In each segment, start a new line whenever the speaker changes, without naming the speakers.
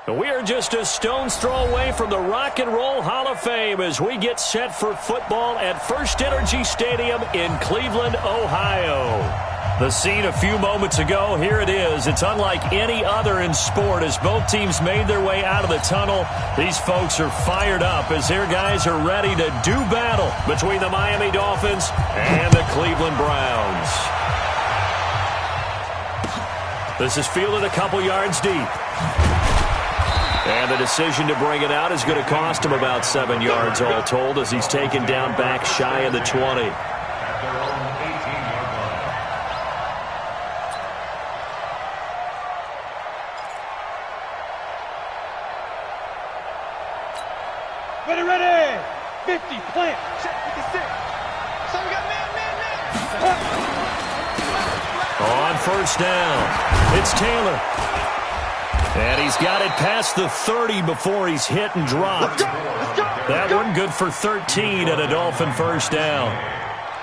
We are just a stone's throw away from the Rock and Roll Hall of Fame as we get set for football at First Energy Stadium in Cleveland, Ohio. The scene a few moments ago, here it is. It's unlike any other in sport as both teams made their way out of the tunnel. These folks are fired up as their guys are ready to do battle between the Miami Dolphins and the Cleveland Browns. This is fielded a couple yards deep. And the decision to bring it out is going to cost him about 7 yards all told as he's taken down back shy of the 20.
Ready. 50, plant. Check 56. So we got man.
On first down, it's Taylor. And he's got it past the 30 before he's hit and dropped. That one good for 13 at a Dolphin first down.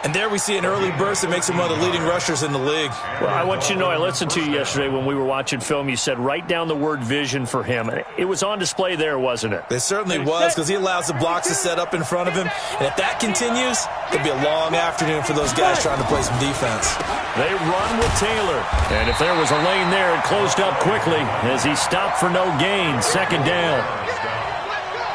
And there we see an early burst that makes him one of the leading rushers in the league.
Well, I want you to know, I listened to you yesterday when we were watching film. You said write down the word vision for him. It was on display there, wasn't it?
It certainly was, because he allows the blocks to set up in front of him. And if that continues, it'll be a long afternoon for those guys trying to play some defense.
They run with Taylor. And if there was a lane there, it closed up quickly as he stopped for no gain. Second down.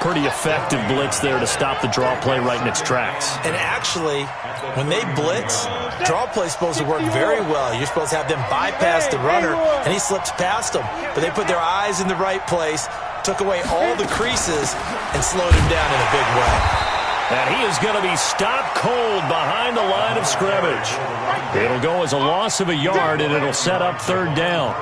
Pretty effective blitz there to stop the draw play right in its tracks.
And actually, when they blitz, draw play's supposed to work very well. You're supposed to have them bypass the runner, and he slips past them. But they put their eyes in the right place, took away all the creases, and slowed him down in a big way.
And he is going to be stopped cold behind the line of scrimmage. It'll go as a loss of a yard, and it'll set up third down.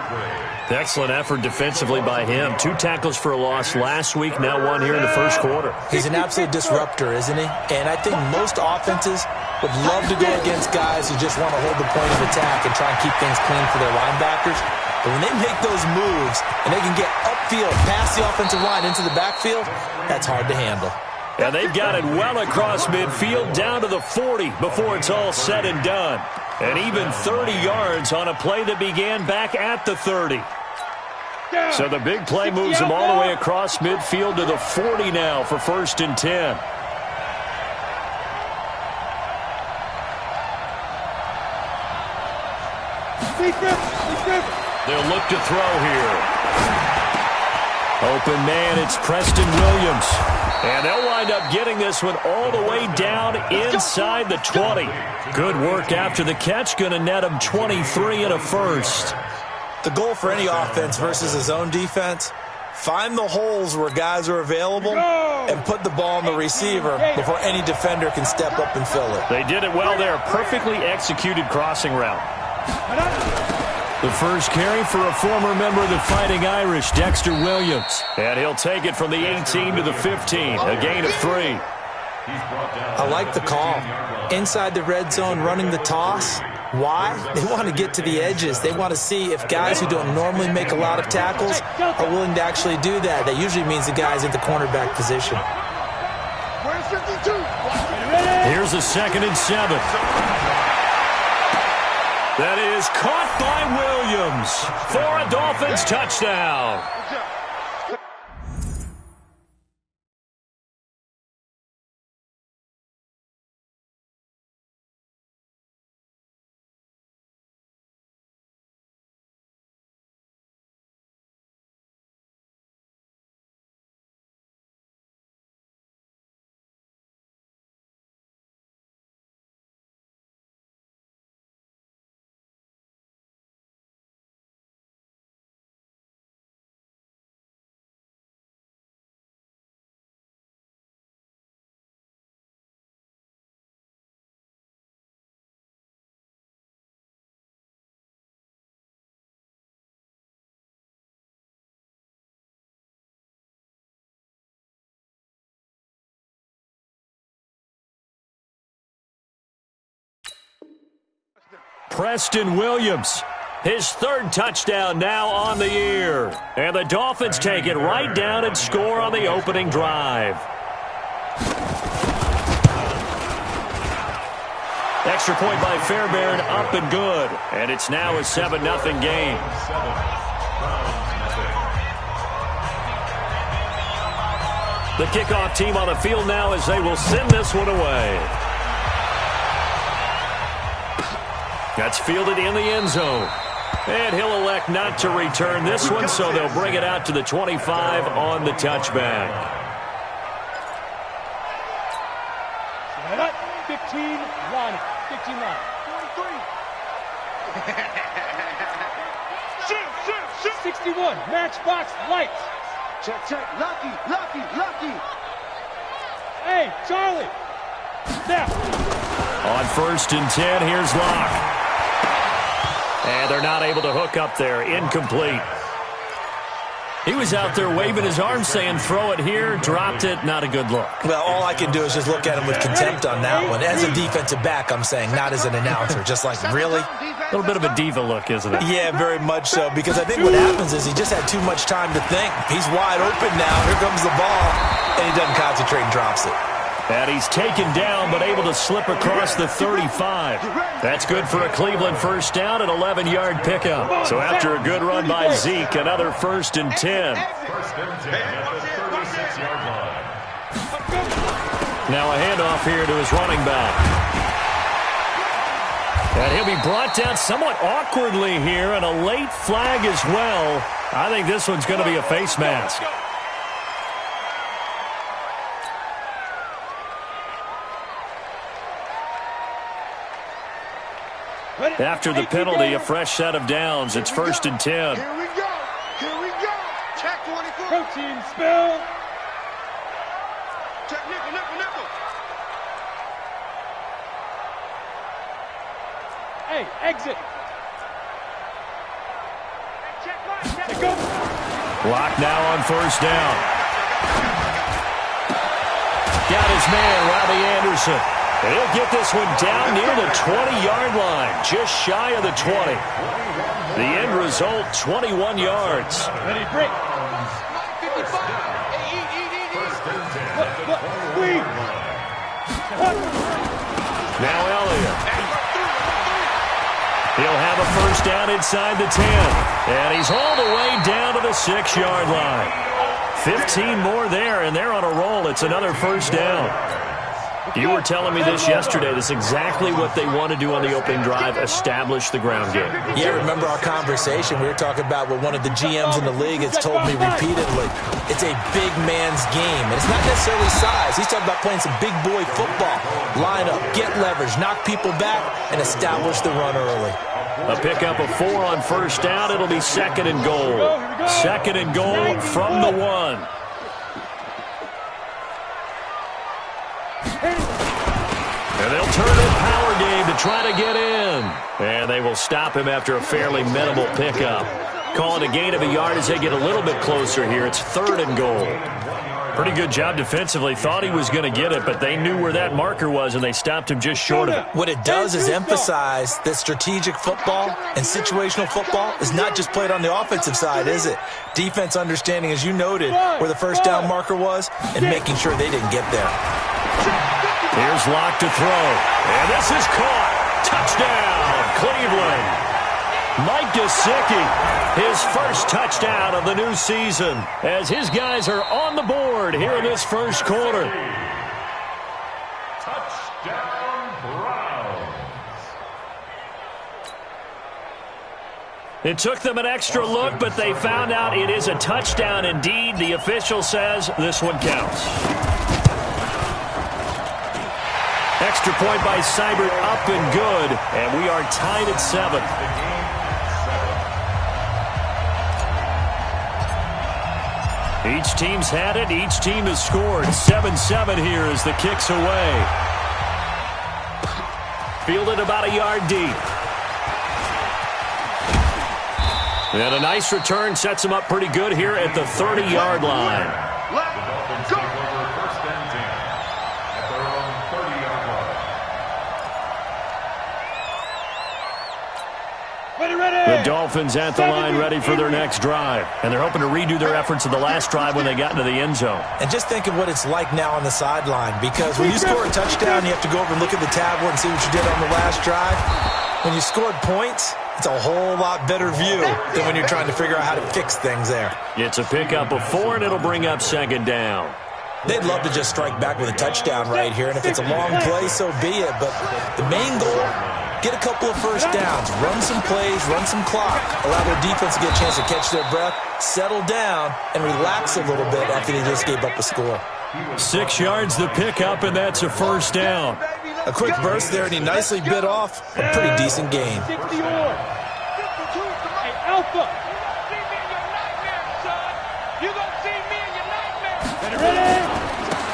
Excellent effort defensively by him. 2 tackles for a loss last week, now 1 here in the first quarter.
He's an absolute disruptor, isn't he? And I think most offenses would love to go against guys who just want to hold the point of attack and try and keep things clean for their linebackers. But when they make those moves and they can get upfield, past the offensive line into the backfield, that's hard to handle.
And they've got it well across midfield down to the 40 before it's all said and done. And even 30 yards on a play that began back at the 30. So the big play moves him all the way across midfield to the 40 now for first and 10. They'll look to throw here. Open man, it's Preston Williams. And they'll wind up getting this one all the way down inside the 20. Good work after the catch. Going to net him 23 and a first.
The goal for any offense versus his own defense, find the holes where guys are available and put the ball on the receiver before any defender can step up and fill it.
They did it well there. Perfectly executed crossing route. The first carry for a former member of the Fighting Irish, Dexter Williams. And he'll take it from the 18 to the 15, a gain of 3.
I like the call. Inside the red zone, running the toss. Why? They want to get to the edges. They want to see if guys who don't normally make a lot of tackles are willing to actually do that. That usually means the guy's at the cornerback position.
Here's a 2nd and 7. That is caught by Williams for a Dolphins touchdown. Preston Williams, his 3rd touchdown now on the year. And the Dolphins take it right down and score on the opening drive. Extra point by Fairbairn, up and good. And it's now a 7-0 game. The kickoff team on the field now as they will send this one away. That's fielded in the end zone. And he'll elect not to return this one, so they'll bring it out to the 25 on the touchback.
15 line. 15 line. 43. Shoot. 61. Matchbox lights. Check. Lucky. Hey, Charlie. Snap.
On 1st and 10, here's Locke. And they're not able to hook up there. Incomplete. He was out there waving his arms saying, throw it here, dropped it, not a good look.
Well, all I can do is just look at him with contempt on that one. As a defensive back, I'm saying, not as an announcer. Just like, really?
A little bit of a diva look, isn't it?
Yeah, very much so, because I think what happens is he just had too much time to think. He's wide open now. Here comes the ball, and he doesn't concentrate and drops it.
And he's taken down, but able to slip across the 35. That's good for a Cleveland first down, an 11-yard pickup. So after a good run by Zeke, another 1st and 10. Now a handoff here to his running back. And he'll be brought down somewhat awkwardly here, and a late flag as well. I think this one's going to be a face mask. After the penalty, a fresh set of downs. It's 1st and 10.
Here we go. Check 24. Protein spill. Check nickel. Hey, exit. Check. Go.
Block now on 1st down. Got his man, Robbie Anderson. And he'll get this one down near the 20-yard line, just shy of the 20. The end result, 21 yards.
Ready, break. 55.
Now Elliott. He'll have a first down inside the 10. And he's all the way down to the 6-yard line. 15 more there, and they're on a roll. It's another first down. You were telling me this yesterday. That's exactly what they want to do on the opening drive, establish the ground game.
Yeah, remember our conversation? We were talking about what one of the GMs in the league has told me repeatedly. It's a big man's game. And it's not necessarily size. He's talking about playing some big boy football. Line up, get leverage, knock people back, and establish the run early.
A pickup of 4 on first down. It'll be 2nd and goal. 2nd and goal from the 1. And they'll turn in power game to try to get in. And they will stop him after a fairly minimal pickup. Calling a gain of a yard as they get a little bit closer here. It's 3rd and goal. Pretty good job defensively. Thought he was going to get it, but they knew where that marker was, and they stopped him just short of it.
What it does is emphasize that strategic football and situational football is not just played on the offensive side, is it? Defense understanding, as you noted, where the first down marker was and making sure they didn't get there.
Here's Locke to throw. And this is caught. Touchdown, Cleveland. Mike Gesicki, his first touchdown of the new season, as his guys are on the board here in this first quarter.
Touchdown, Browns.
It took them an extra look, but they found out it is a touchdown indeed. The official says this one counts. Extra point by Seibert, up and good, and we are tied at 7. Each team's had it. Each team has scored. 7-7 here as the kick's away. Fielded about a yard deep. And a nice return sets them up pretty good here at the 30-yard line.
Let's go. First and 10 at their own 30-yard line.
Ready.
The Dolphins at the line ready for their next drive. And they're hoping to redo their efforts of the last drive when they got into the end zone.
And just think of what it's like now on the sideline, because when you score a touchdown, you have to go over and look at the tablet and see what you did on the last drive. When you scored points, it's a whole lot better view than when you're trying to figure out how to fix things there.
It's a pickup of 4, and it'll bring up 2nd down.
They'd love to just strike back with a touchdown right here, and if it's a long play, so be it. But the main goal, get a couple of first downs, run some plays, run some clock, allow their defense to get a chance to catch their breath, settle down, and relax a little bit after they just gave up a score.
6 yards the pickup, and that's a first down.
A quick burst there, and he nicely bit off a pretty decent gain.
Hey, Alpha.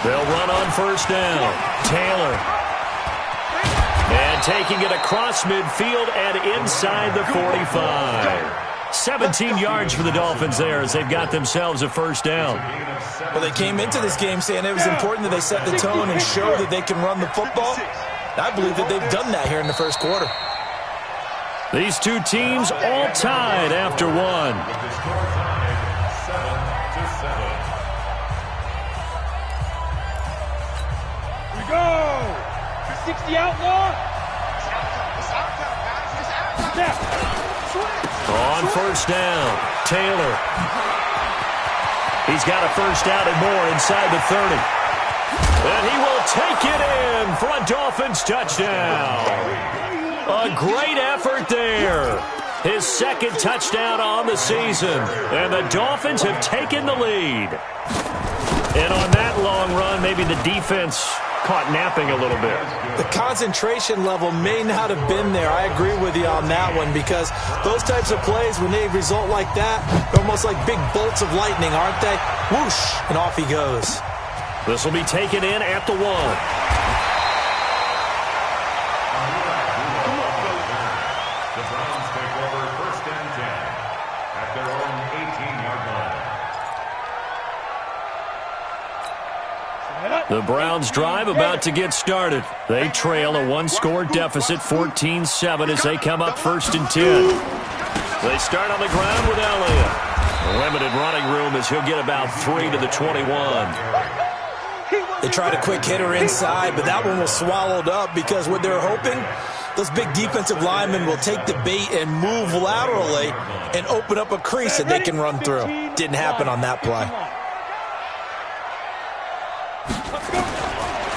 They'll run on first down. Taylor. And taking it across midfield and inside the 45. 17 yards for the Dolphins there as they've got themselves a first down.
Well, they came into this game saying it was important that they set the tone and show that they can run the football. I believe that they've done that here in the first quarter.
These two teams all tied after one.
We go. 60 outlaw.
On first down, Taylor. He's got a first down and more inside the 30. And he will take it in for a Dolphins touchdown. A great effort there. His second touchdown on the season. And the Dolphins have taken the lead. And on that long run, maybe the defense caught napping a little bit.
The concentration level may not have been there. I agree with you on that one because those types of plays, when they result like that, they're almost like big bolts of lightning, aren't they? Whoosh, and off he goes.
This will be taken in at the 1.
The Browns take over first and 10 at their own 18-yard line.
The Browns drive about to get started. They trail a one-score deficit, 14-7, as they come up first and 10. They start on the ground with Elliott. Limited running room as he'll get about 3 to the 21.
They tried a quick hitter inside, but that one was swallowed up because what they're hoping, those big defensive linemen will take the bait and move laterally and open up a crease that they can run through. Didn't happen on that play.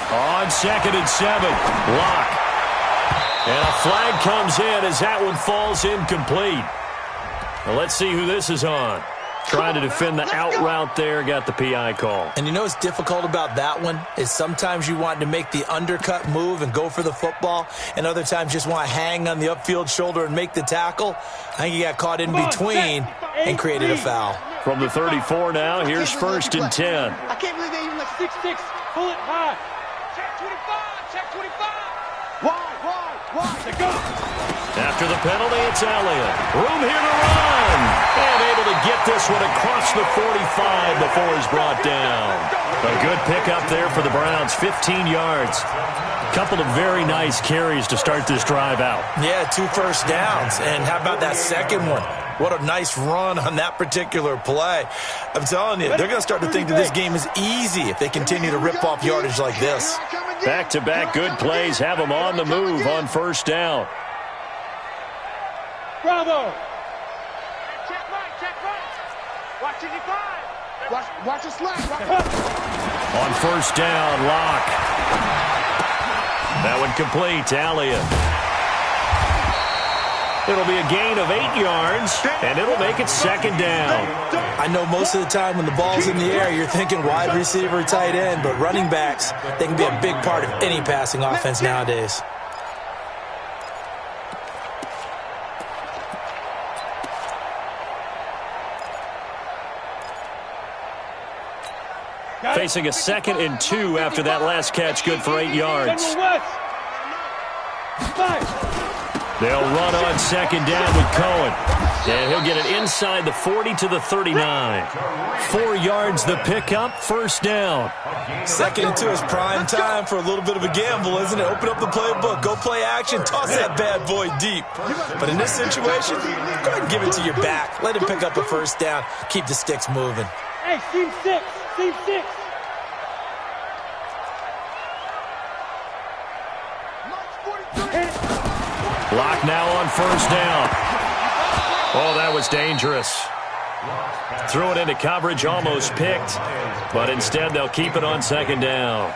On 2nd and 7, Locke. And a flag comes in as that one falls incomplete. Well, let's see who this is on. Trying to defend the out route there, got the PI call.
And you know what's difficult about that one is sometimes you want to make the undercut move and go for the football, and other times just want to hang on the upfield shoulder and make the tackle. I think he got caught in between and created a foul.
From the 34 now, here's first and 10.
I can't believe they even like 6-6. Pull it high. Check 25. Check 25. Wide. They go.
After the penalty, it's Elliott. Room here to run. And able to get this one across the 45 before he's brought down. A good pickup there for the Browns, 15 yards. Couple of very nice carries to start this drive out.
Yeah, 2 first downs. And how about that second one? What a nice run on that particular play. I'm telling you, they're going to start to think that this game is easy if they continue to rip off yardage like this.
Back-to-back good plays have them on the move on first down.
Bravo. Check right. Watch it, 5. Watch the slack.
On first down, Locke. That one complete to Elliott. It'll be a gain of 8 yards, and it'll make it second down.
I know most of the time when the ball's in the air, you're thinking wide receiver, tight end, but running backs, they can be a big part of any passing offense nowadays.
Facing a 2nd and 2 after that last catch, good for 8 yards. They'll run on second down with Cohen. And he'll get it inside the 40 to the 39. 4 yards the pickup, first down.
2nd and 2 is prime time for a little bit of a gamble, isn't it? Open up the playbook, go play action, toss that bad boy deep. But in this situation, go ahead and give it to your back. Let him pick up a first down. Keep the sticks moving.
Hey, team 6. Team 6.
Lock now on first down. Oh, that was dangerous. Threw it into coverage, almost picked, but instead they'll keep it on second down.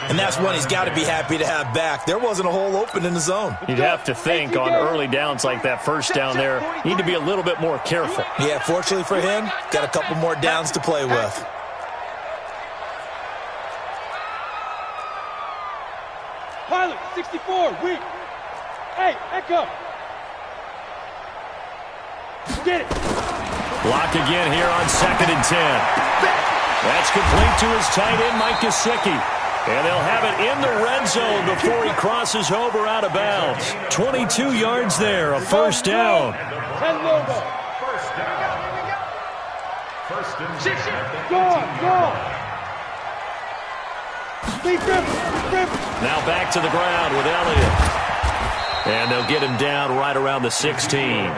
And that's one he's got to be happy to have back. There wasn't a hole open in the zone.
You'd have to think on early downs like that first down there, you need to be a little bit more careful.
Yeah, fortunately for him, got a couple more downs to play with.
Pilot, 64, weak. Hey, Echo. Get it.
Block again here on 2nd and 10. That's complete to his tight end, Mike Gesicki. And they'll have it in the red zone before he crosses over out of bounds. 22 yards there, a first down.
10 logo.
First down. First and 10.
Go. Lead dribble.
Now back to the ground with Elliott. And they'll get him down right around the 16.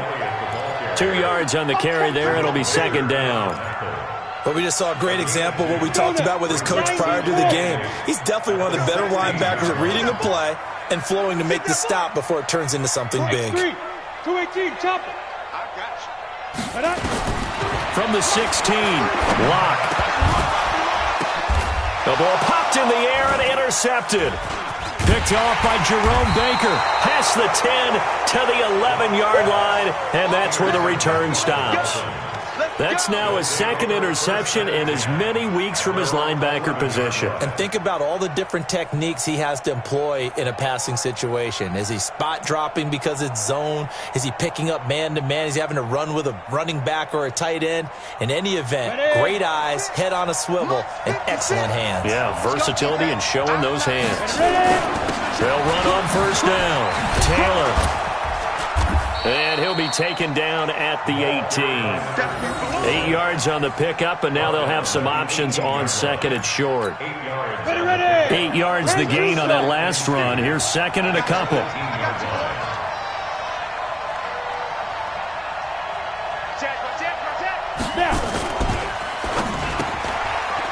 2 yards on the carry there. It'll be second down.
But we just saw a great example of what we talked about with his coach prior to the game. He's definitely one of the better linebackers at reading a play and flowing to make the stop before it turns into something big.
218, chopper. I got you.
From the 16, Locke. The ball popped in the air and intercepted. Picked off by Jerome Baker. Past the 10 to the 11-yard line, and that's where the return stops. That's now his second interception in as many weeks from his linebacker position.
And think about all the different techniques he has to employ in a passing situation. Is he spot dropping because it's zone? Is he picking up man-to-man? Is he having to run with a running back or a tight end? In any event, great eyes, head on a swivel, and excellent hands.
Yeah, versatility and showing those hands. They'll run on first down. Taylor. And he'll be taken down at the 18. 8 yards on the pickup, and now they'll have some options on second and short. 8 yards the gain on that last run. Here's second and a couple.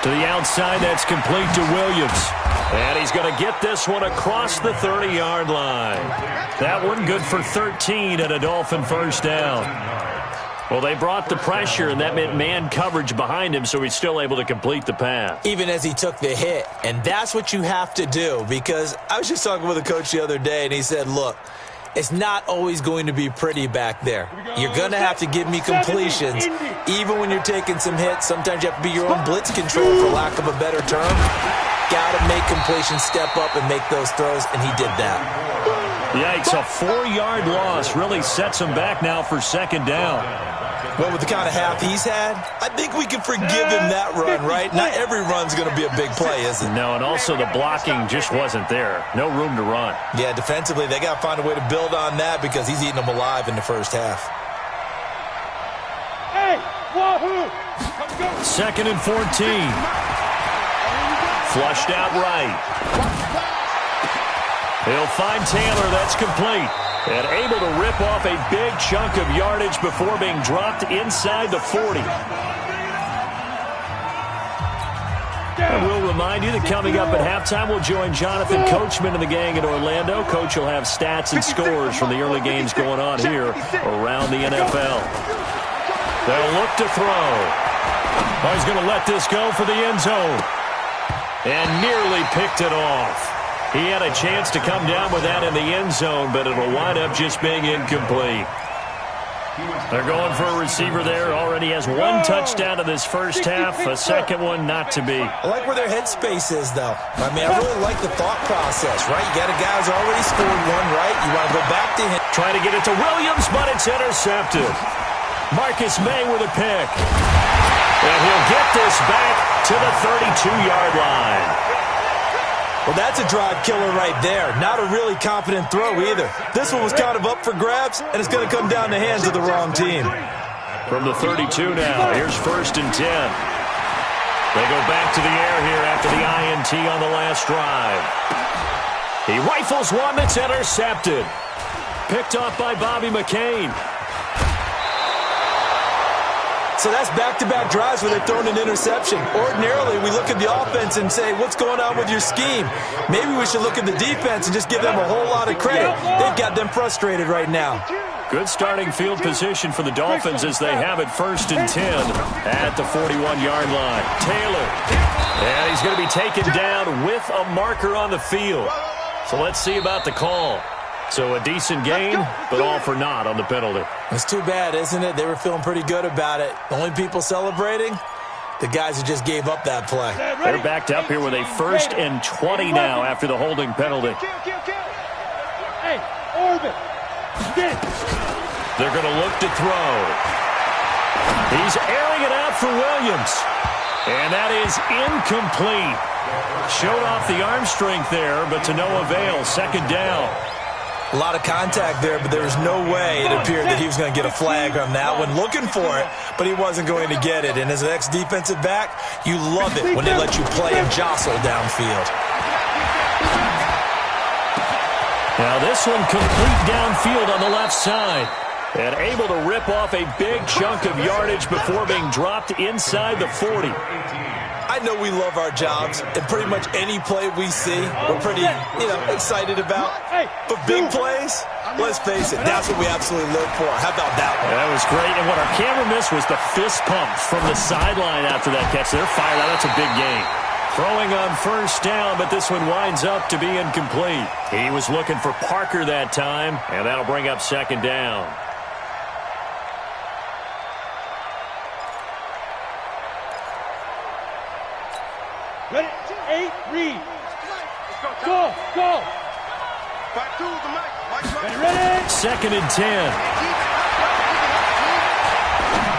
To the outside, that's complete to Williams. And he's going to get this one across the 30-yard line. That one good for 13 and a Dolphin first down. Well, they brought the pressure, and that meant man coverage behind him, so he's still able to complete the pass.
Even as he took the hit. And that's what you have to do, because I was just talking with a coach the other day, and he said, look, it's not always going to be pretty back there. You're going to have to give me completions, even when you're taking some hits. Sometimes you have to be your own blitz control, for lack of a better term. Got to make completions, step up, and make those throws, and he did that.
Yikes, a 4-yard loss really sets him back now for second down.
Well, with the kind of half he's had, I think we can forgive him that run, right? Not every run's going to be a big play, is it?
No, and also the blocking just wasn't there. No room to run.
Yeah, defensively, they got to find a way to build on that because he's eating them alive in the first half.
Hey, wahoo!
Second and 14. Flushed out right. He'll find Taylor. That's complete. And able to rip off a big chunk of yardage before being dropped inside the 40. And we'll remind you that coming up at halftime, we'll join Jonathan Coachman and the gang in Orlando. Coach will have stats and scores from the early games going on here around the NFL. They'll look to throw. Oh, he's going to let this go for the end zone. And nearly picked it off. He had a chance to come down with that in the end zone, but it'll wind up just being incomplete. They're going for a receiver there. Already has one touchdown in this first half, a second one not to be.
I like where their headspace is, though. I mean, I really like the thought process, right? You got a guy who's already scored one, right? You want to go back to him.
Trying to get it to Williams, but it's intercepted. Marcus May with a pick. And he'll get this back to the 32-yard line.
Well, that's a drive killer right there. Not a really confident throw either. This one was kind of up for grabs, and it's going to come down the hands of the wrong team.
From the 32 now, here's first and 10. They go back to the air here after the INT on the last drive. He rifles one that's intercepted. Picked off by Bobby McCain.
So that's back-to-back drives where they're throwing an interception. Ordinarily, we look at the offense and say, what's going on with your scheme? Maybe we should look at the defense and just give them a whole lot of credit. They've got them frustrated right now.
Good starting field position for the Dolphins as they have it 1st and 10 at the 41-yard line. Taylor, and he's going to be taken down with a marker on the field. So let's see about the call. So a decent gain, but all for naught on the penalty.
It's too bad, isn't it? They were feeling pretty good about it. The only people celebrating, the guys who just gave up that play.
They're backed up here with a 1st and 20 now after the holding penalty.
Hey, Orbit.
They're going to look to throw. He's airing it out for Williams. And that is incomplete. Showed off the arm strength there, but to no avail. 2nd down.
A lot of contact there, but there was no way it appeared that he was going to get a flag on that one. Looking for it, but he wasn't going to get it. And as an ex-defensive back, you love it when they let you play and jostle downfield.
Now this one complete downfield on the left side. And able to rip off a big chunk of yardage before being dropped inside the 40.
I know we love our jobs, and pretty much any play we see, we're pretty, excited about. But big plays, let's face it, that's what we absolutely live for. How about that one?
That was great, and what our camera missed was the fist pump from the sideline after that catch. They're fired out. That's a big gain. Throwing on 1st down, but this one winds up to be incomplete. He was looking for Parker that time, and that'll bring up 2nd down.
Ready? 8, read. Go. Ready?
2nd and 10.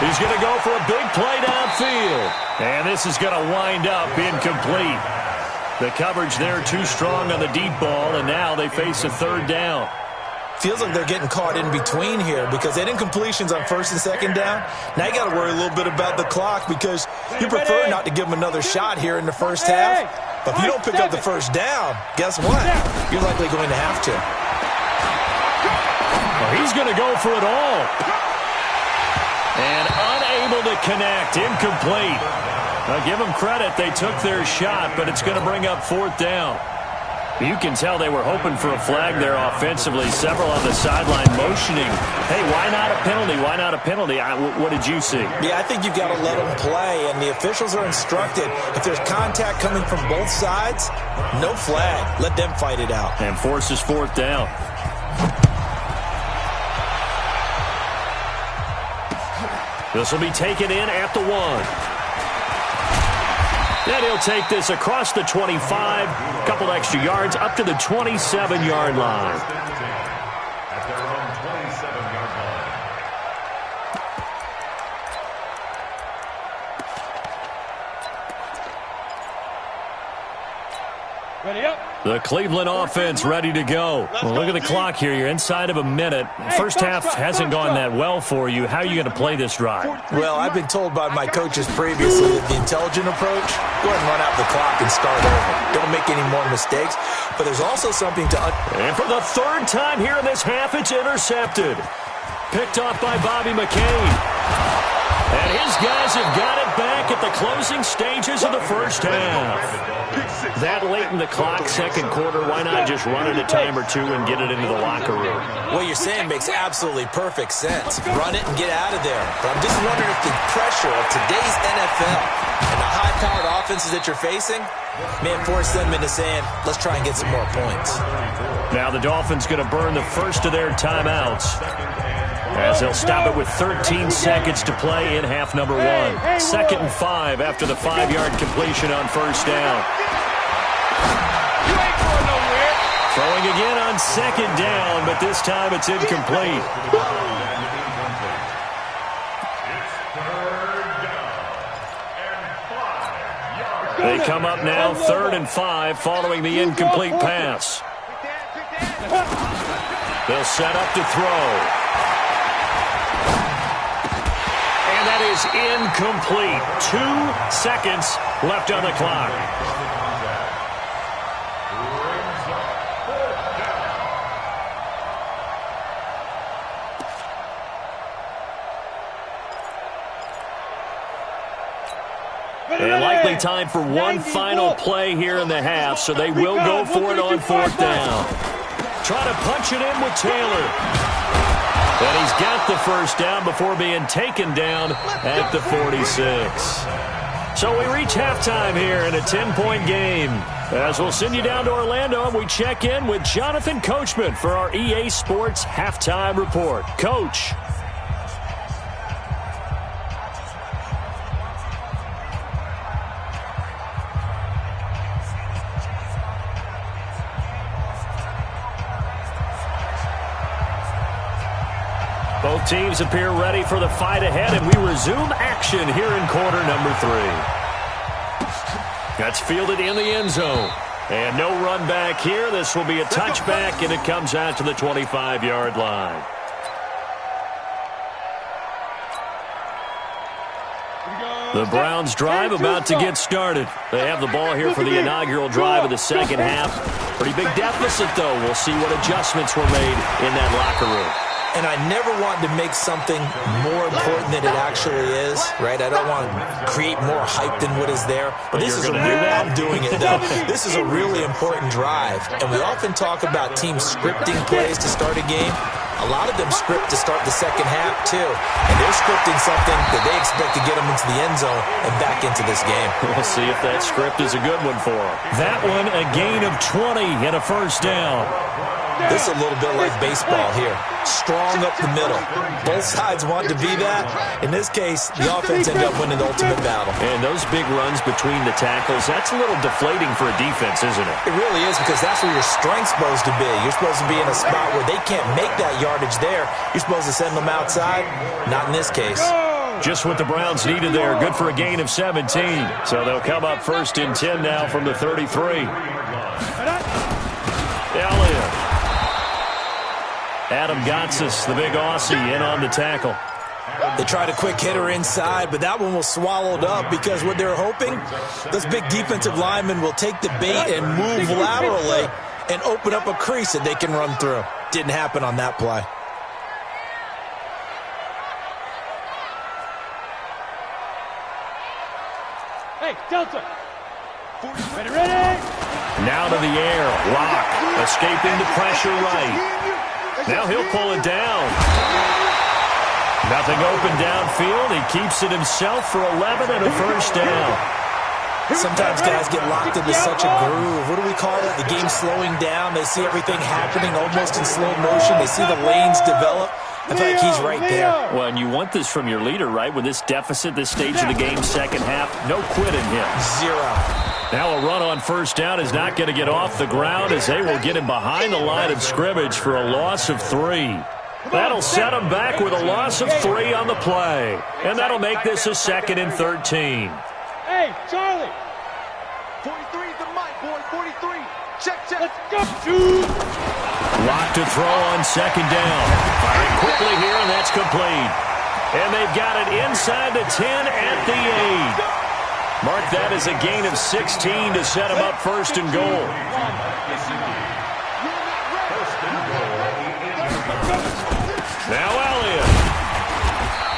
He's going to go for a big play downfield. And this is going to wind up incomplete. The coverage there too strong on the deep ball, and now they face a 3rd down.
Feels like they're getting caught in between here because they had incompletions on 1st and 2nd down. Now you got to worry a little bit about the clock because you prefer not to give them another shot here in the 1st half. But if you don't pick up the 1st down, guess what? You're likely going to have to.
Well, he's going to go for it all. And unable to connect. Incomplete. Now give them credit. They took their shot, but it's going to bring up 4th down. You can tell they were hoping for a flag there offensively. Several on the sideline motioning. Hey, why not a penalty? Why not a penalty? What did you see?
Yeah, I think you've got to let them play, and the officials are instructed. If there's contact coming from both sides, no flag. Let them fight it out.
And forces 4th down. This will be taken in at the 1. Then he'll take this across the 25, a couple extra yards, up to the 27-yard line.
At their own 27-yard line.
Ready up.
The Cleveland offense ready to go. Well, look at the clock here. You're inside of a minute. First half hasn't gone that well for you. How are you going to play this drive?
Well, I've been told by my coaches previously that the intelligent approach, go ahead and run out the clock and start over. Don't make any more mistakes. But there's also something to...
And for the 3rd time here in this half, it's intercepted. Picked off by Bobby McCain. And his guys have got it back at the closing stages of the 1st half. That late in the clock, 2nd quarter, why not just run it a time or two and get it into the locker room?
What you're saying makes absolutely perfect sense. Run it and get out of there. But I'm just wondering if the pressure of today's NFL and the high-powered offenses that you're facing may force them into saying, let's try and get some more points.
Now the Dolphins going to burn the first of their timeouts, as they'll stop it with 13 seconds to play in half number 1. 2nd and 5 after the 5-yard completion on 1st down. Throwing again on 2nd down, but this time it's incomplete. They come up now 3rd and 5 following the incomplete pass. They'll set up to throw. That is incomplete. 2 seconds left on the clock. And likely time for one final play here in the half, so they will go for it on 4th down. Try to punch it in with Taylor. And he's got the first down before being taken down at the 46. So we reach halftime here in a 10-point game. As we'll send you down to Orlando, and we check in with Jonathan Coachman for our EA Sports Halftime Report. Coach. Both teams appear ready for the fight ahead, and we resume action here in quarter number 3. That's fielded in the end zone. And no run back here. This will be a touchback, and it comes out to the 25-yard line. The Browns drive about to get started. They have the ball here for the inaugural drive of the second half. Pretty big deficit, though. We'll see what adjustments were made in that locker room.
And I never want to make something more important than it actually is, right? I don't want to create more hype than what is there. But this is I'm doing it, though. This is a really important drive. And we often talk about teams scripting plays to start a game. A lot of them script to start the second half, too. And they're scripting something that they expect to get them into the end zone and back into this game.
We'll see if that script is a good one for them. That one, a gain of 20 and a first down.
This is a little bit like baseball here. Strong up the middle. Both sides want to be that. In this case, the offense ended up winning the ultimate battle.
And those big runs between the tackles, that's a little deflating for a defense, isn't it?
It really is, because that's where your strength's supposed to be. You're supposed to be in a spot where they can't make that yardage there. You're supposed to send them outside. Not in this case.
Just what the Browns needed there. Good for a gain of 17. So they'll come up first and 10 now from the 33. Elliott. Adam Gotsis, the big Aussie, in on the tackle.
They tried a quick hitter inside, but that one was swallowed up because what they're hoping, those big defensive linemen will take the bait and move laterally and open up a crease that they can run through. Didn't happen on that play.
Hey, Delta. Ready.
Now to the air. Lock. Escaping the pressure right. Now he'll pull it down. Nothing open downfield. He keeps it himself for 11 and a first down.
Sometimes guys get locked into such a groove. What do we call it? The game's slowing down. They see everything happening almost in slow motion. They see the lanes develop. I feel like he's right there.
Well, and you want this from your leader, right? With this deficit, this stage of the game, second half, no quitting him.
Zero.
Now a run on first down is not going to get off the ground, as they will get him behind the line of scrimmage for a loss of 3. That'll set him back with a loss of 3 on the play. And that'll make this a 2nd and 13.
Hey, Charlie.
43 is the mic, boy. 43. Check.
Let's go. Shoot.
Lock to throw on second down. Firing quickly here, and that's complete. And they've got it inside the 10 at the 8. Mark that as a gain of 16 to set him up first and goal. Now Elliott.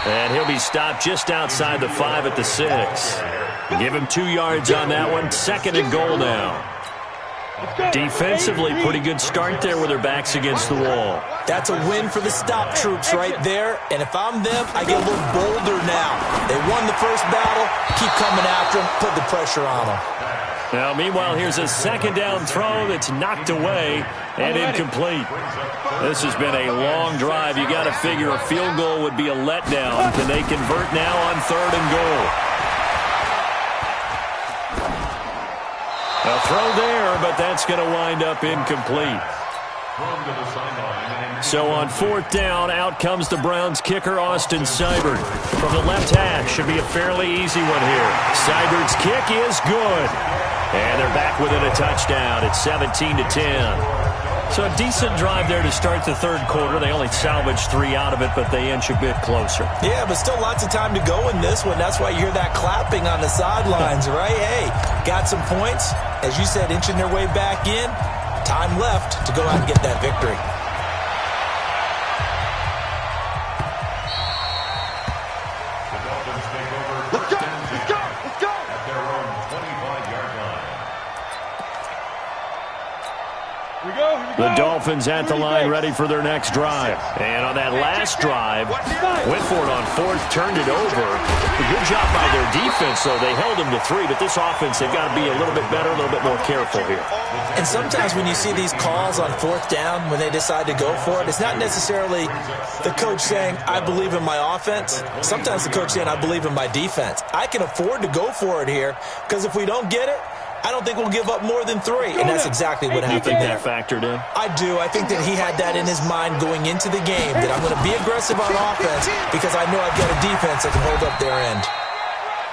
And he'll be stopped just outside the 5 at the 6. Give him 2 yards on that one. 2nd and goal now. Defensively, pretty good start there with their backs against the wall.
That's a win for the stop troops right there. And if I'm them, I get a little bolder now. They won the first battle. Keep coming after them. Put the pressure on them.
Now, meanwhile, here's a second down throw that's knocked away and incomplete. This has been a long drive. You got to figure a field goal would be a letdown. Can they convert now on 3rd and goal? A throw there, but that's going to wind up incomplete. So on 4th down, out comes the Browns kicker, Austin Seibert. From the left hash, should be a fairly easy one here. Seibert's kick is good. And they're back within a touchdown. It's 17-10. So a decent drive there to start the 3rd quarter. They only salvaged 3 out of it, but they inch a bit closer.
Yeah, but still lots of time to go in this one. That's why you hear that clapping on the sidelines, right? Hey, got some points. As you said, inching their way back in. Time left to go out and get that victory.
Let's go.
At their own 25-yard line.
We go.
The Dolphins at the line ready for their next drive. And on that last drive, went for it on fourth, turned it over. A good job by their defense, though. They held them to 3, but this offense, they've got to be a little bit better, a little bit more careful here.
And sometimes when you see these calls on fourth down, when they decide to go for it, it's not necessarily the coach saying, I believe in my offense. Sometimes the coach saying, I believe in my defense. I can afford to go for it here, because if we don't get it, I don't think we'll give up more than 3, and that's exactly what happened there.
That factored in?
I do. I think that he had that in his mind going into the game, that I'm going to be aggressive on offense because I know I've got a defense that can hold up their end.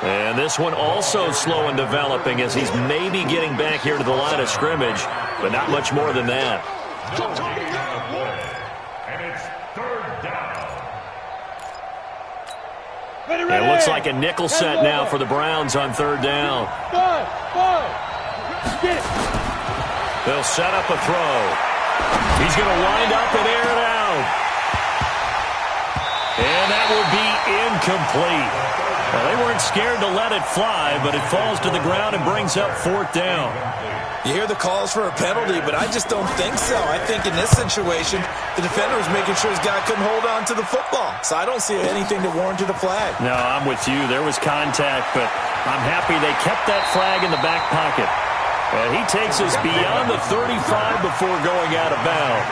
And this one also slow and developing as he's maybe getting back here to the line of scrimmage, but not much more than that.
And it's third down.
It looks like a nickel set now for the Browns on third down. They'll set up a throw. He's going to wind up and air it out. And that would be incomplete. Well, they weren't scared to let it fly, but it falls to the ground and brings up fourth down.
You hear the calls for a penalty, but I just don't think so. I think in this situation, the defender was making sure his guy couldn't hold on to the football. So I don't see anything that warranted a flag.
No, I'm with you. There was contact, but I'm happy they kept that flag in the back pocket. And he takes us beyond the 35 before going out of bounds.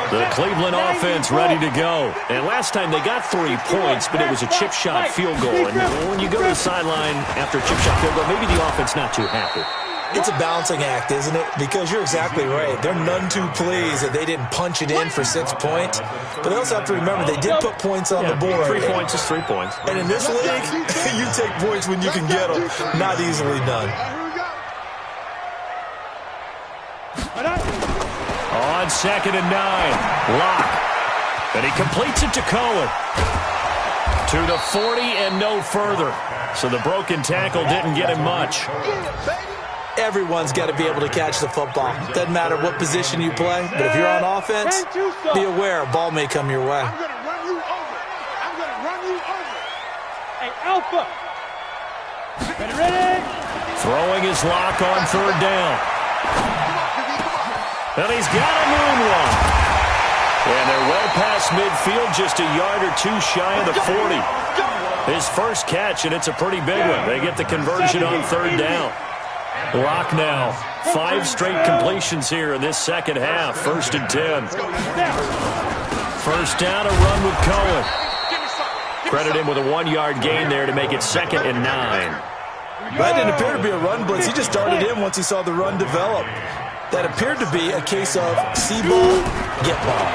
The Cleveland offense ready to go. And last time they got 3 points, but it was a chip shot field goal. And when you go to the sideline after a chip shot field goal, maybe the offense not too happy.
It's a balancing act, isn't it? Because you're exactly right. They're none too pleased that they didn't punch it in for 6 points. But they also have to remember they did put points on the board.
3 points is 3 points.
And in this league, you take points when you can get them. Not easily done.
On 2nd and 9, Locke. And he completes it to Cohen. To the 40 and no further. So the broken tackle didn't get him much.
Everyone's got to be able to catch the football. Doesn't matter what position you play, but if you're on offense, be aware a ball may come your way.
I'm going to run you over. I'm going to run you over.
Hey, Alpha. Ready?
Throwing his lock on third down. And he's got a moonwalk. And they're well past midfield, just a yard or 2 shy of the 40. His first catch, and it's a pretty big one. They get the conversion on third down. Locke now. 5 straight completions here in this second half. 1st and 10. First down, a run with Cohen. Credit him with a 1-yard gain there to make it 2nd and 9.
That didn't appear to be a run blitz. He just darted in once he saw the run develop. That appeared to be a case of see ball, get ball.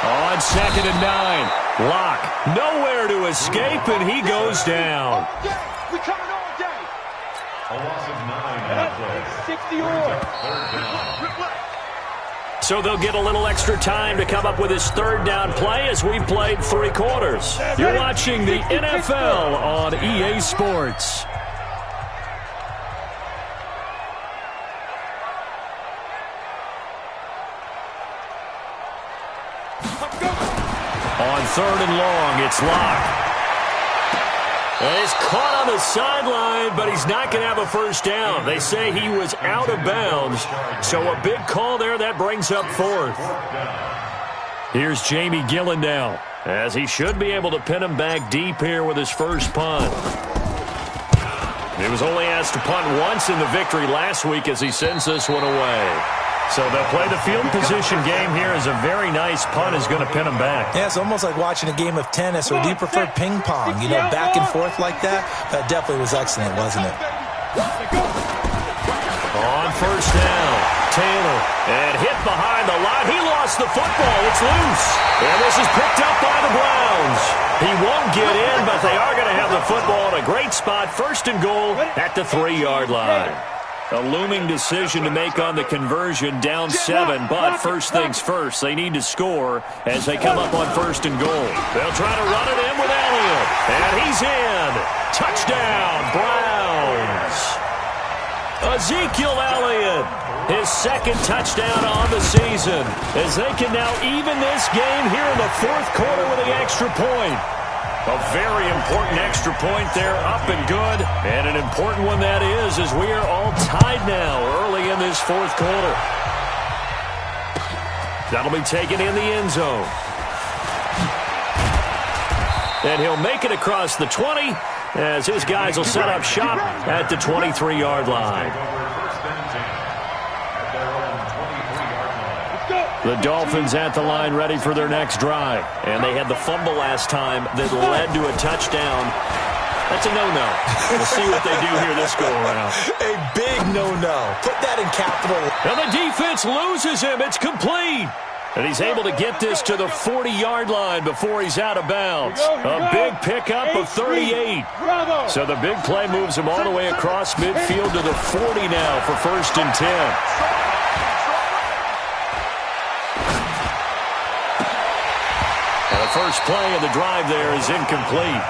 On 2nd and 9, Locke nowhere to escape, and he goes down.
We coming all day.
A loss of 9 that play.
60 yards.
So they'll get a little extra time to come up with his third down play as we've played 3 quarters. You're watching the NFL on EA Sports. On 3rd and long, it's Locke. He's caught on the sideline, but he's not going to have a first down. They say he was out of bounds, so a big call there. That brings up 4th. Here's Jamie Gillen now, as he should be able to pin him back deep here with his first punt. He was only asked to punt once in the victory last week as he sends this one away. So they'll play the field position game here as a very nice punt is going to pin them back.
Yeah, it's almost like watching a game of tennis, or do you prefer ping pong? You know, back and forth like that? That definitely was excellent, wasn't it?
On first down, Taylor. And hit behind the line. He lost the football. It's loose. And this is picked up by the Browns. He won't get in, but they are going to have the football in a great spot. 1st and goal at the 3-yard line. A looming decision to make on the conversion, down 7, but first things first, they need to score as they come up on 1st and goal. They'll try to run it in with Elliott, and he's in. Touchdown, Browns. Ezekiel Elliott, his 2nd touchdown on the season, as they can now even this game here in the 4th quarter with the extra point. A very important extra point there, up and good. And an important one that is, as we are all tied now early in this fourth quarter. That'll be taken in the end zone. And he'll make it across the 20 as his guys will set up shop at the 23-yard line. The Dolphins at the line ready for their next drive. And they had the fumble last time that led to a touchdown. That's a no-no. We'll see what they do here this go-around.
A big no-no. Put that in capital.
And the defense loses him. It's complete. And he's able to get this to the 40-yard line before he's out of bounds. A big pickup of 38. So the big play moves him all the way across midfield to the 40 now for 1st and 10. First play of the drive there is incomplete.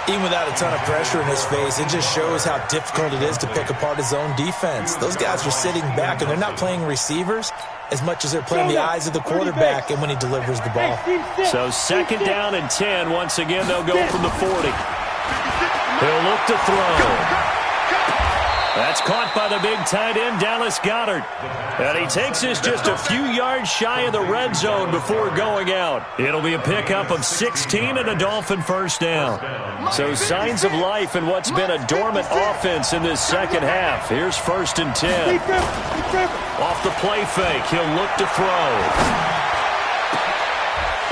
Even without a ton of pressure in his face, it just shows how difficult it is to pick apart his own defense. Those guys are sitting back, and they're not playing receivers as much as they're playing the eyes of the quarterback and when he delivers the ball.
So 2nd down and 10. Once again, they'll go from the 40. He'll look to throw. That's caught by the big tight end, Dallas Goedert. And he takes this just a few yards shy of the red zone before going out. It'll be a pickup of 16 and a Dolphin first down. So signs of life in what's been a dormant offense in this second half. Here's 1st and 10. Off the play fake, he'll look to throw.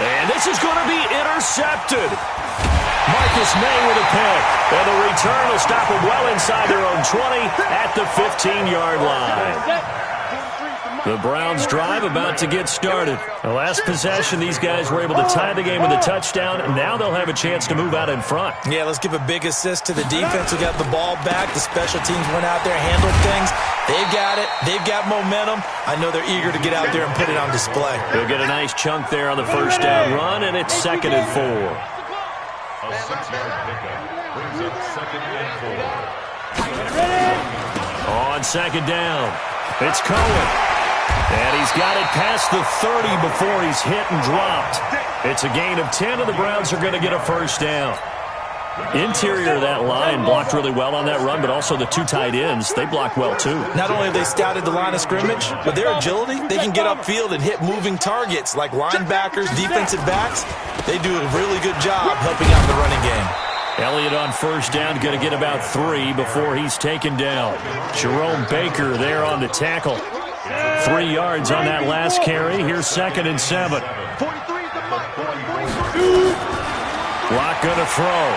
And this is going to be intercepted. Marcus May with a pick. And the return will stop them well inside their own 20 at the 15-yard line. The Browns drive about to get started. The last possession, these guys were able to tie the game with a touchdown, and now they'll have a chance to move out in front.
Yeah, let's give a big assist to the defense who got the ball back. The special teams went out there, handled things. They've got it. They've got momentum. I know they're eager to get out there and put it on display.
They'll get a nice chunk there on the first down run, and it's 2nd and 4.
A 6-yard pickup brings up 2nd and 4.
On 2nd down, it's Cohen. And he's got it past the 30 before he's hit and dropped. It's a gain of 10, and the Browns are going to get a first down. Interior of that line blocked really well on that run, but also the 2 tight ends, they blocked well too.
Not only have they scouted the line of scrimmage, but their agility, they can get upfield and hit moving targets like linebackers, defensive backs. They do a really good job helping out the running game.
Elliott on first down, going to get about 3 before he's taken down. Jerome Baker there on the tackle. 3 yards on that last carry. Here's 2nd and 7. Lock going to throw.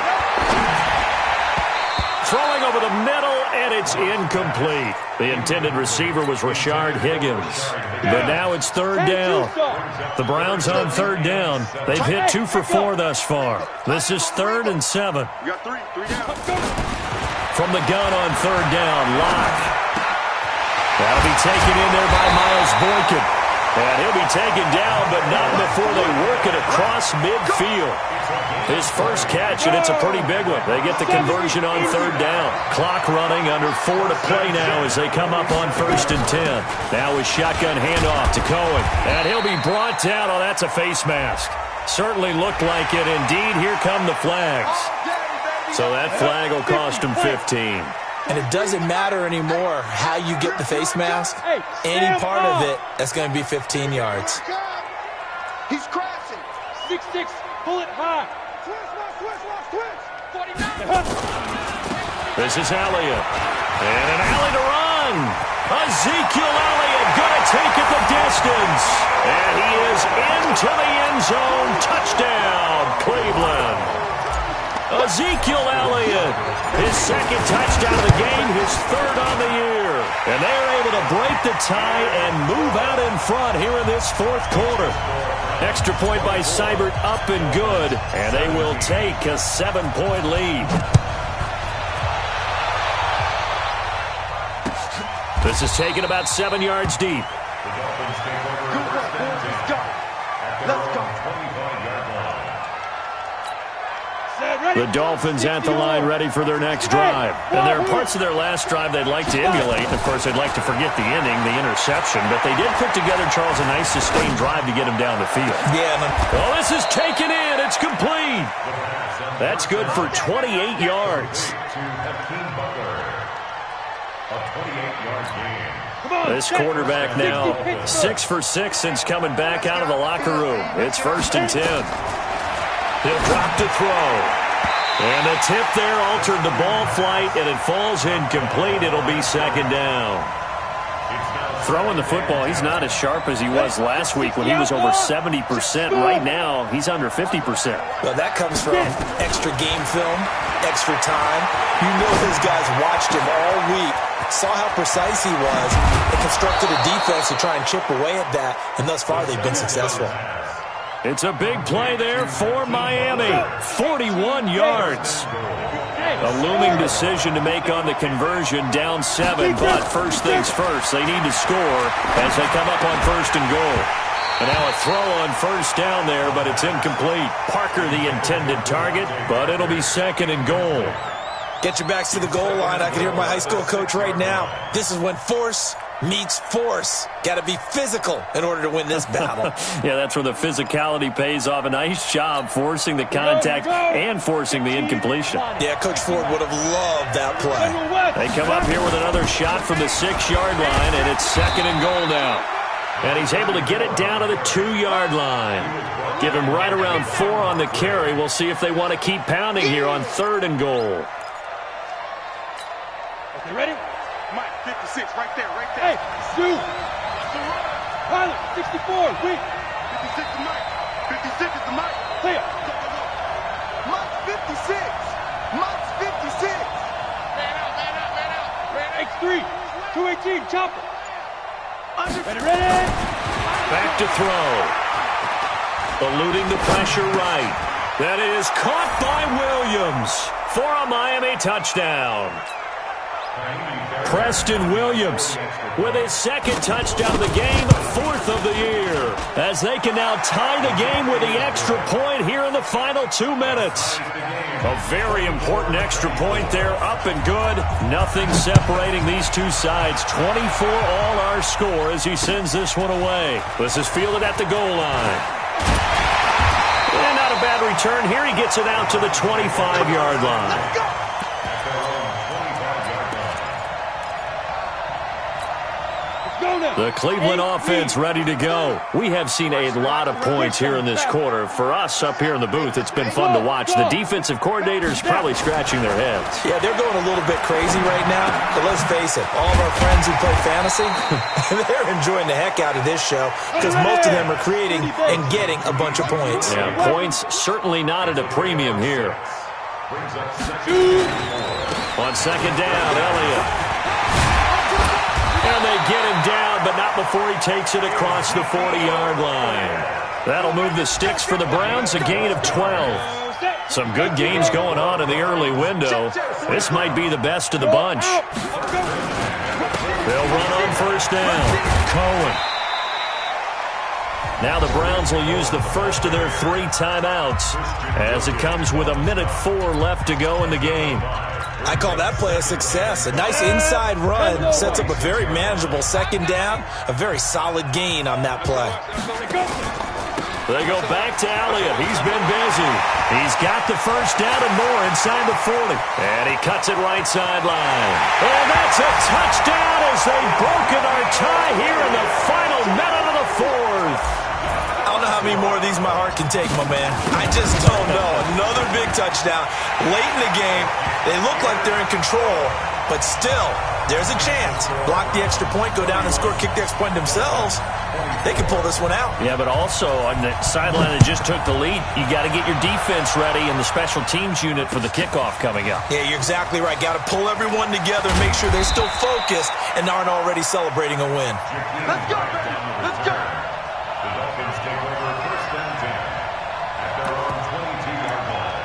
Throwing over the middle, and it's incomplete. The intended receiver was Rashard Higgins. But now it's 3rd down. The Browns on 3rd down. They've hit 2 for 4 thus far. This is 3rd and 7. From the gun on 3rd down, Lock. That'll be taken in there by Miles Boykin. And he'll be taken down, but not before they work it across midfield. His first catch, and it's a pretty big one. They get the conversion on 3rd down. Clock running, under 4 to play now as they come up on 1st and 10. Now a shotgun handoff to Cohen. And he'll be brought down. Oh, that's a face mask. Certainly looked like it. Indeed, here come the flags. So that flag will cost him 15.
And it doesn't matter anymore how you get the face mask. Any part of it, that's going to be 15 yards.
He's crashing.
6-6, pull it high. Switch. 49.
This is Elliott. And an alley to run. Ezekiel Elliott going to take it the distance. And he is into the end zone. Touchdown, Cleveland. Ezekiel Elliott, his 2nd touchdown of the game, his 3rd on the year. And they're able to break the tie and move out in front here in this 4th quarter. Extra point by Seibert, up and good. And they will take a 7-point lead. This is taken about 7 yards deep.
The Dolphins take over. Let's go.
The Dolphins at the line ready for their next drive. And there are parts of their last drive they'd like to emulate. Of course, they'd like to forget the inning, the interception. But they did put together, Charles, a nice sustained drive to get him down the field.
Yeah, man.
Well, this is taken in. It's complete. That's good for 28 yards. This quarterback now 6 for 6 since coming back out of the locker room. It's 1st and 10. He'll drop to throw. And a tip there altered the ball flight, and it falls incomplete. It'll be 2nd down. Throwing the football, he's not as sharp as he was last week when he was over 70%. Right now, he's under 50%.
Well, that comes from extra game film, extra time. You know those guys watched him all week, saw how precise he was, and constructed a defense to try and chip away at that, and thus far they've been successful.
It's a big play there for Miami. 41 yards. A looming decision to make on the conversion, down 7, but first things first, they need to score as they come up on 1st and goal. And now a throw on 1st down there, but it's incomplete. Parker the intended target, but it'll be 2nd and goal.
Get your backs to the goal line. I can hear my high school coach right now. This is when force meets force. Got to be physical in order to win this battle.
Yeah, that's where the physicality pays off. A nice job forcing the contact and forcing the incompletion.
Yeah, Coach Ford would have loved that play.
They come up here with another shot from the 6-yard line, and it's 2nd and goal now. And he's able to get it down to the 2-yard line. Give him right around 4 on the carry. We'll see if they want to keep pounding here on 3rd and goal.
Okay, ready?
Mike, 56, right there, right there.
Hey, Stu. Pilot, 64, wait.
56 is Mike. 56 is the Mike.
Clear.
Go, go, go. Mike's 56. Mike's 56. Man out, man out, man out.
X3, 218, chopper. Ready?
Back to throw. Eluding the pressure right. That is caught by Williams for a Miami touchdown. Preston Williams with his 2nd touchdown of the game, 4th of the year, as they can now tie the game with the extra point here in the final 2 minutes. A very important extra point there, up and good. Nothing separating these two sides. 24 all our score as he sends this one away. This is fielded at the goal line. And not a bad return here. He gets it out to the 25-yard line. The Cleveland offense ready to go. We have seen a lot of points here in this quarter. For us up here in the booth, it's been fun to watch. The defensive coordinators probably scratching their heads.
Yeah, they're going a little bit crazy right now. But let's face it, all of our friends who play fantasy, they're enjoying the heck out of this show because most of them are creating and getting a bunch of points.
Yeah, points certainly not at a premium here. On 2nd down, Elliott. And they get him down, but not before he takes it across the 40-yard line. That'll move the sticks for the Browns, a gain of 12. Some good gains going on in the early window. This might be the best of the bunch. They'll run on 1st down. Cohen. Now the Browns will use the first of their 3 timeouts as it comes with 1:04 left to go in the game.
I call that play a success. A nice inside run sets up a very manageable 2nd down, a very solid gain on that play.
They go back to Elliott. He's been busy. He's got the 1st down and more inside the 40. And he cuts it right sideline. And that's a touchdown as they've broken our tie here in the final minute of the 4th.
I don't know how many more of these my heart can take, my man. I just don't know. Another big touchdown. Late in the game, they look like they're in control, but still, there's a chance. Block the extra point, go down and score, kick the extra point themselves. They can pull this one out.
Yeah, but also on the sideline that just took the lead, you got to get your defense ready and the special teams unit for the kickoff coming up.
Yeah, you're exactly right. Got to pull everyone together, make sure they're still focused and aren't already celebrating a win.
Let's go, baby. Let's go.
The Dolphins take over 1st and 10 at their own 22-yard line.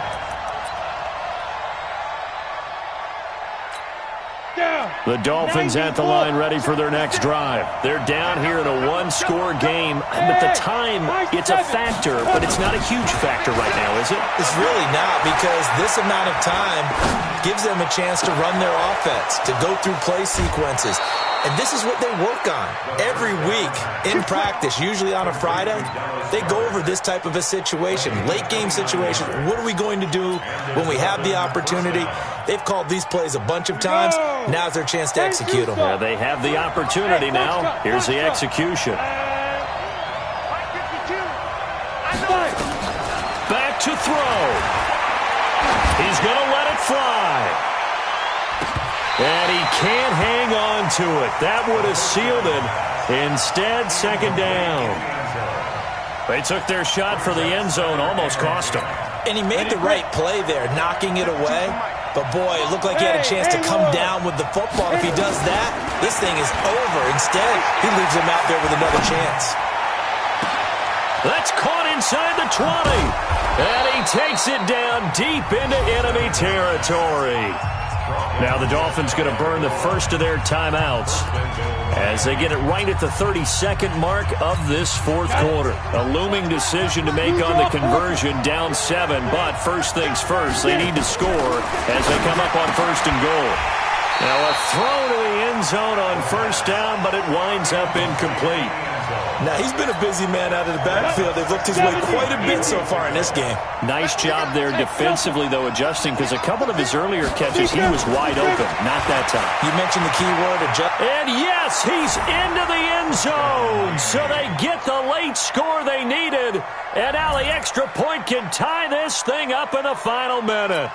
Down.
The Dolphins at the line ready for their next drive. They're down here in a one-score game, but the time, it's a factor, but it's not a huge factor right now, is it?
It's really not, because this amount of time gives them a chance to run their offense, to go through play sequences. And this is what they work on every week in practice, usually on a Friday. They go over this type of a situation, late game situation. What are we going to do when we have the opportunity? They've called these plays a bunch of times. Now's their chance to execute them.
Yeah, they have the opportunity now. Here's the execution. Back to throw. He's going to let it fly. And he can't hang on to it. That would have sealed it. Instead, second down. They took their shot for the end zone, almost cost him.
And he made the right play there, knocking it away. But, boy, it looked like he had a chance to come down with the football. If he does that, this thing is over. Instead, he leaves him out there with another chance.
That's caught inside the 20. And he takes it down deep into enemy territory. Now the Dolphins going to burn the first of their timeouts as they get it right at the 32nd mark of this fourth quarter. A looming decision to make on the conversion, down 7, but first things first, they need to score as they come up on first and goal. Now a throw to the end zone on first down, but it winds up incomplete.
Now, he's been a busy man out of the backfield. They've looked his way quite a bit so far in this game.
Nice job there defensively, though, adjusting, because a couple of his earlier catches, he was wide open. Not that time.
You mentioned the key word, adjust.
And, yes, he's into the end zone. So they get the late score they needed. And now the extra point can tie this thing up in the final minute.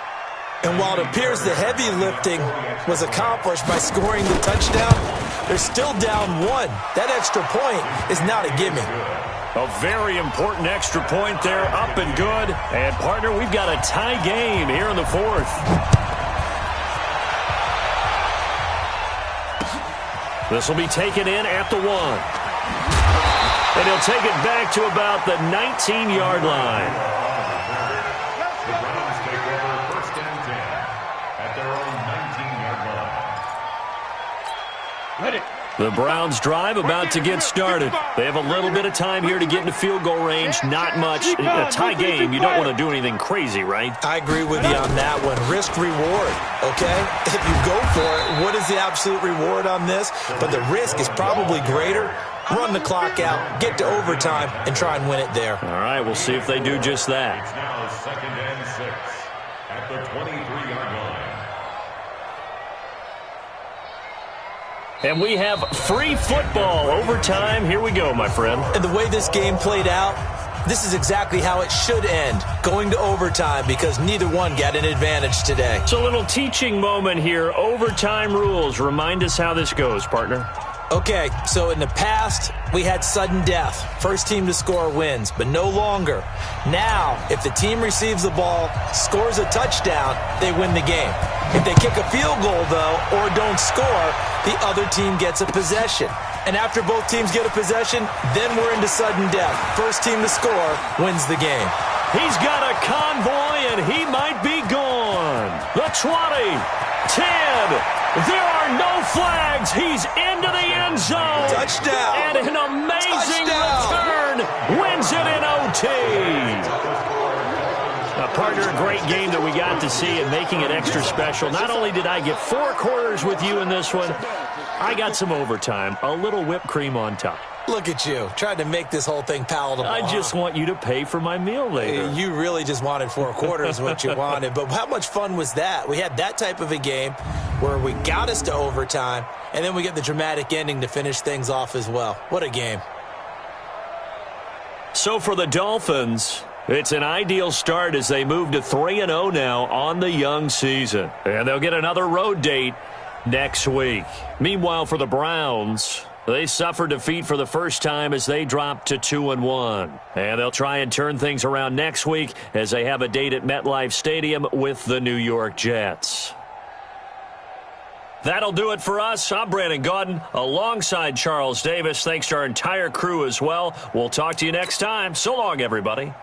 And while it appears the heavy lifting was accomplished by scoring the touchdown, they're still down 1. That extra point is not a gimme.
A very important extra point there, up and good. And, partner, we've got a tie game here in the fourth. This will be taken in at the 1. And he'll take it back to about the 19-yard line. The Browns drive about to get started. They have a little bit of time here to get into field goal range. Not much. In a tie game, you don't want to do anything crazy, right?
I agree with you on that one. Risk reward, okay? If you go for it, what is the absolute reward on this? But the risk is probably greater. Run the clock out, get to overtime, and try and win it there.
All right, we'll see if they do just that.
It's now 2nd and 6 at the 23-yard line.
And we have free football overtime. Here we go, my friend.
And the way this game played out, this is exactly how it should end, going to overtime, because neither one got an advantage today.
It's a little teaching moment here. Overtime rules. Remind us how this goes, partner.
Okay, so in the past, we had sudden death. First team to score wins, but no longer. Now, if the team receives the ball, scores a touchdown, they win the game. If they kick a field goal, though, or don't score, the other team gets a possession. And after both teams get a possession, then we're into sudden death. First team to score wins the game.
He's got a convoy, and he might be gone. The 20, 10. There are no flags. He's into the end zone.
Touchdown.
And an amazing return wins it in OT. Now, partner, a great game that we got to see and making it extra special. Not only did I get 4 quarters with you in this one, I got some overtime, a little whipped cream on top.
Look at you, trying to make this whole thing palatable.
I just want you to pay for my meal later.
You really just wanted 4 quarters what you wanted. But how much fun was that? We had that type of a game where we got us to overtime, and then we get the dramatic ending to finish things off as well. What a game.
So for the Dolphins, it's an ideal start as they move to 3-0 now on the young season. And they'll get another road date next week. Meanwhile, for the Browns, they suffered defeat for the first time as they dropped to 2-1. And they'll try and turn things around next week as they have a date at MetLife Stadium with the New York Jets. That'll do it for us. I'm Brandon Gaudin alongside Charles Davis. Thanks to our entire crew as well. We'll talk to you next time. So long, everybody.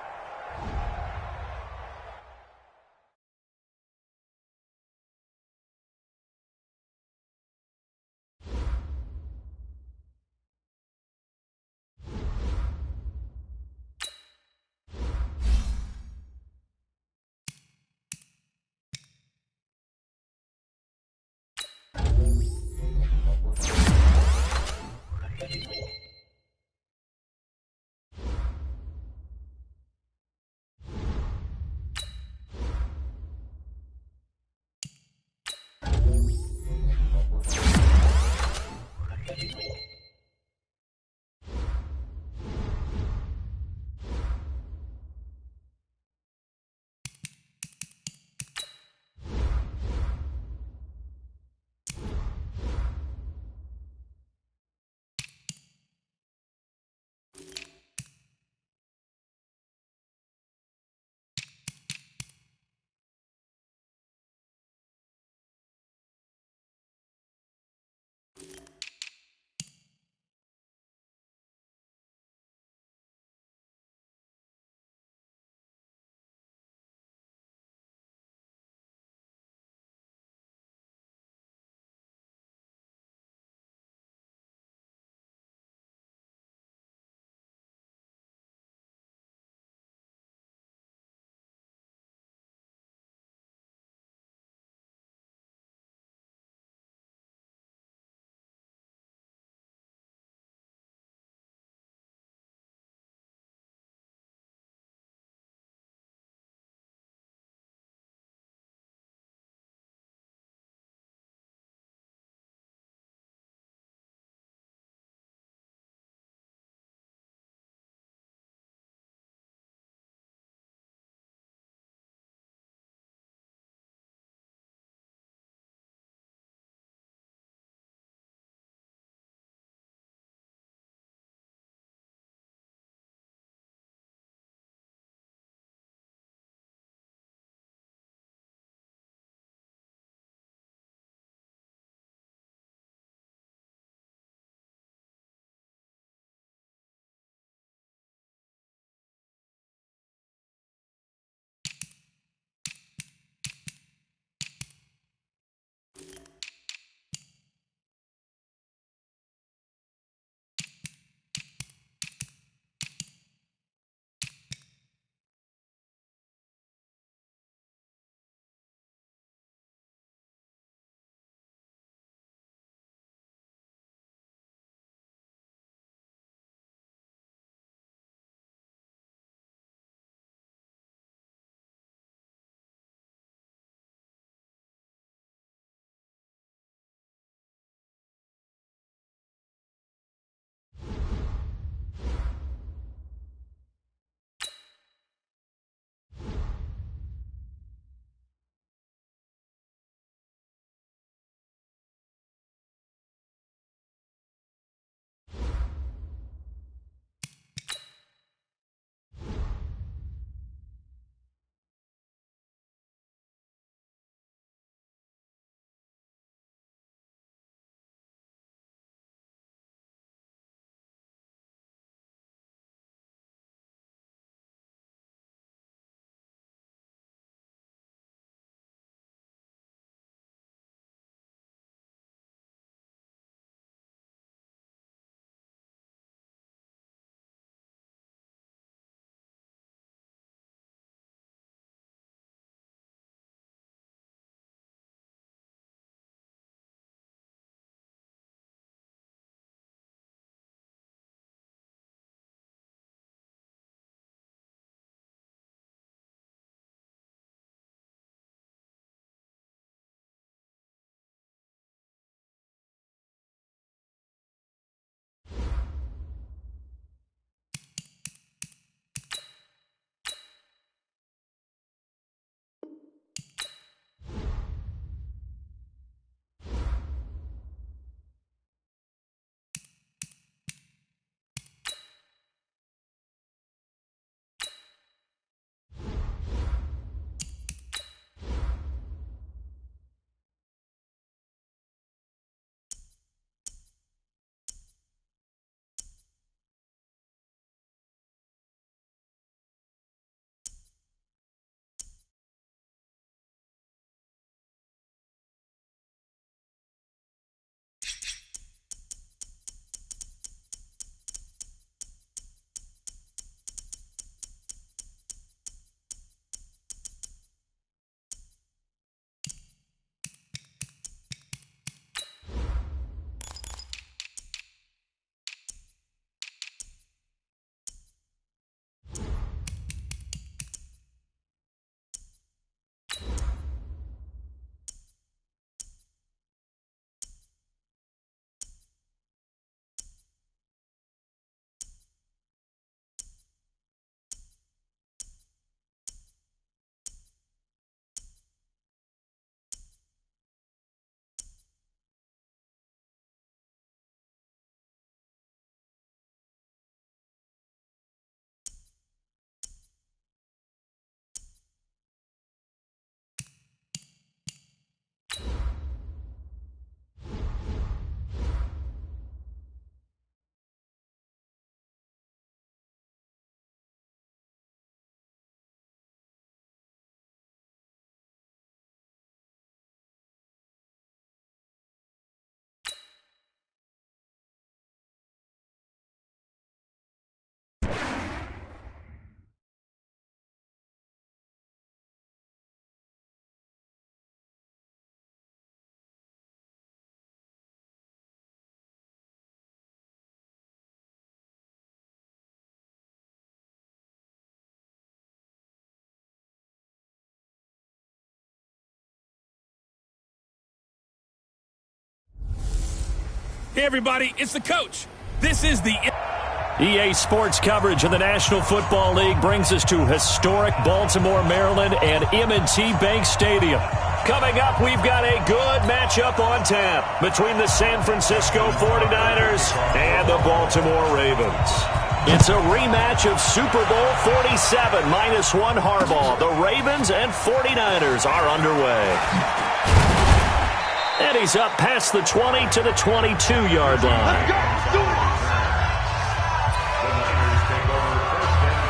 Hey, everybody, it's the coach. This is the
EA Sports coverage of the National Football League brings us to historic Baltimore, Maryland, and M&T Bank Stadium. Coming up, we've got a good matchup on tap between the San Francisco 49ers and the Baltimore Ravens. It's a rematch of Super Bowl 47 -1 Harbaugh. The Ravens and 49ers are underway. And he's up past the 20 to the 22-yard line.
The Niners take over 1st and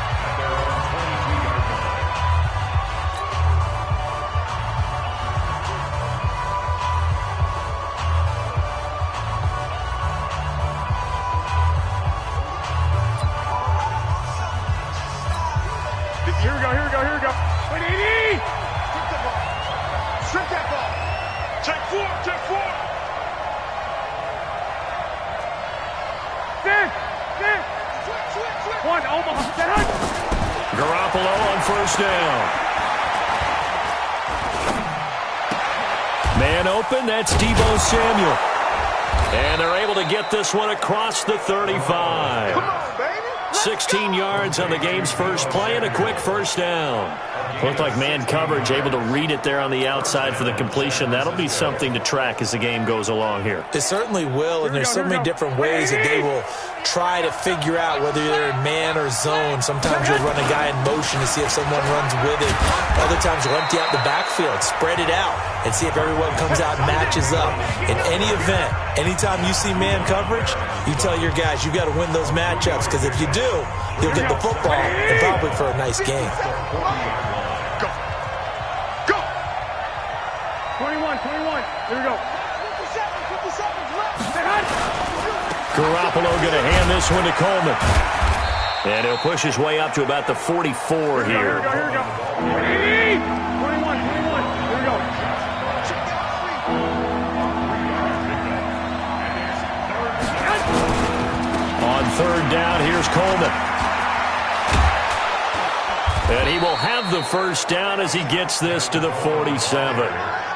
10 at their own 22-yard line.
Here we go. Wait, 80!
Strip the ball. Strip that ball.
Check four. Six. One, Omaha.
Garoppolo on 1st down. Man open, that's Deebo Samuel. And they're able to get this one across the 35.
Come on, baby.
16 yards on the game's first play and a quick 1st down. Looked like man coverage, able to read it there on the outside for the completion. That'll be something to track as the game goes along here.
It certainly will, and there's so many different ways that they will try to figure out whether they're in man or zone. Sometimes you'll run a guy in motion to see if someone runs with it. Other times you'll empty out the backfield, spread it out, and see if everyone comes out and matches up. In any event, anytime you see man coverage, you tell your guys you got to win those matchups, because if you do, you'll get the football and probably for a nice game.
Go.
21. Here we go.
57 left.
Garoppolo going to hand this one to Coleman. And he'll push his way up to about the 44 here.
Here we go. 80! 21. Here we go.
On 3rd down, here's Coleman. And he will have the 1st down as he gets this to the 47.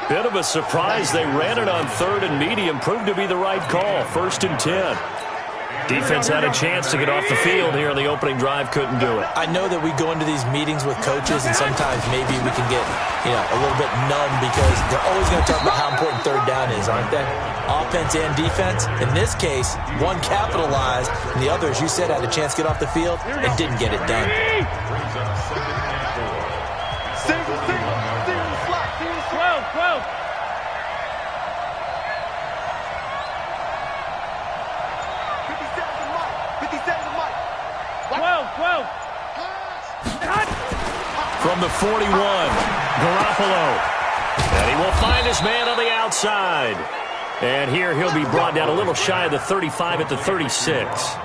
Bit of a surprise. They ran it on 3rd and medium. Proved to be the right call. 1st and 10. Defense had a chance to get off the field here on the opening drive. Couldn't do it.
I know that we go into these meetings with coaches, and sometimes maybe we can get, a little bit numb because they're always going to talk about how important 3rd down is, aren't they? Offense and defense. In this case, one capitalized, and the other, as you said, had a chance to get off the field and didn't get it done.
Single slot.
12.
57 to Mike.
12.
From the 41, Garoppolo. And he will find his man on the outside. And here he'll be brought down a little shy of the 35 at the 36.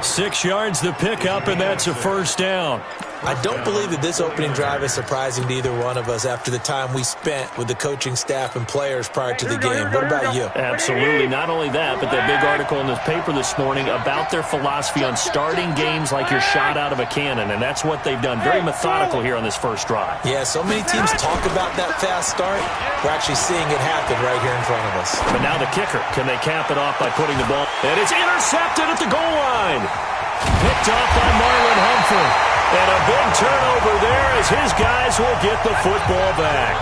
6 yards the pickup, and that's a 1st down.
I don't believe that this opening drive is surprising to either one of us after the time we spent with the coaching staff and players prior to the game. What about you?
Absolutely. Not only that, but that big article in the paper this morning about their philosophy on starting games like you're shot out of a cannon, and that's what they've done. Very methodical here on this 1st drive.
Yeah, so many teams talk about that fast start. We're actually seeing it happen right here in front of us.
But now the kicker. Can they cap it off by putting the ball? And it's intercepted at the goal line. Picked off by Marlon Humphrey. And a big turnover there as his guys will get the football back.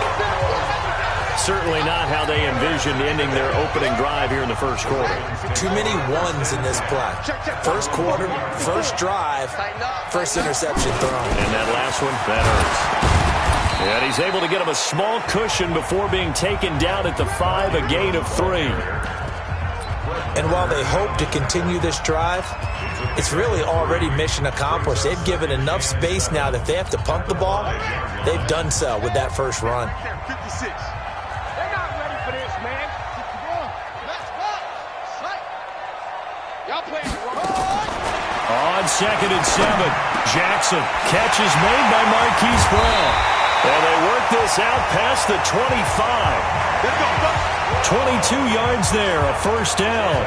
Certainly not how they envisioned ending their opening drive here in the 1st quarter.
Too many ones in this play. 1st quarter, 1st drive, 1st interception thrown.
And that last one, that hurts. And he's able to get him a small cushion before being taken down at the 5, a gain of 3.
And while they hope to continue this drive, it's really already mission accomplished. They've given enough space now that if they have to punt the ball, they've done so with that 1st run.
56.
They're not ready for this, man. Y'all playing it wrong.
On 2nd and 7, Jackson. Catch is made by Marquise Brown. And they work this out past the 25. 22 yards there, a 1st down.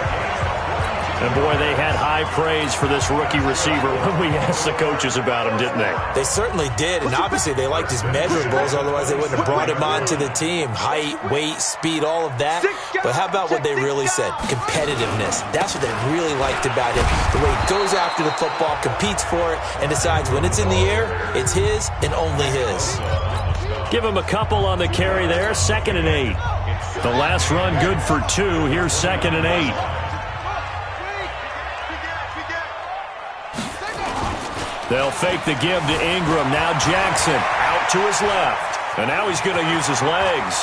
And, boy, they had high praise for this rookie receiver when we asked the coaches about him, didn't they?
They certainly did, and obviously they liked his measurables, otherwise they wouldn't have brought him onto the team. Height, weight, speed, all of that. But how about what they really said? Competitiveness. That's what they really liked about him. The way he goes after the football, competes for it, and decides when it's in the air, it's his and only his.
Give him a couple on the carry there, 2nd and 8. The last run good for 2. Here's 2nd and 8. They'll fake the give to Ingram. Now Jackson out to his left. And now he's going to use his legs.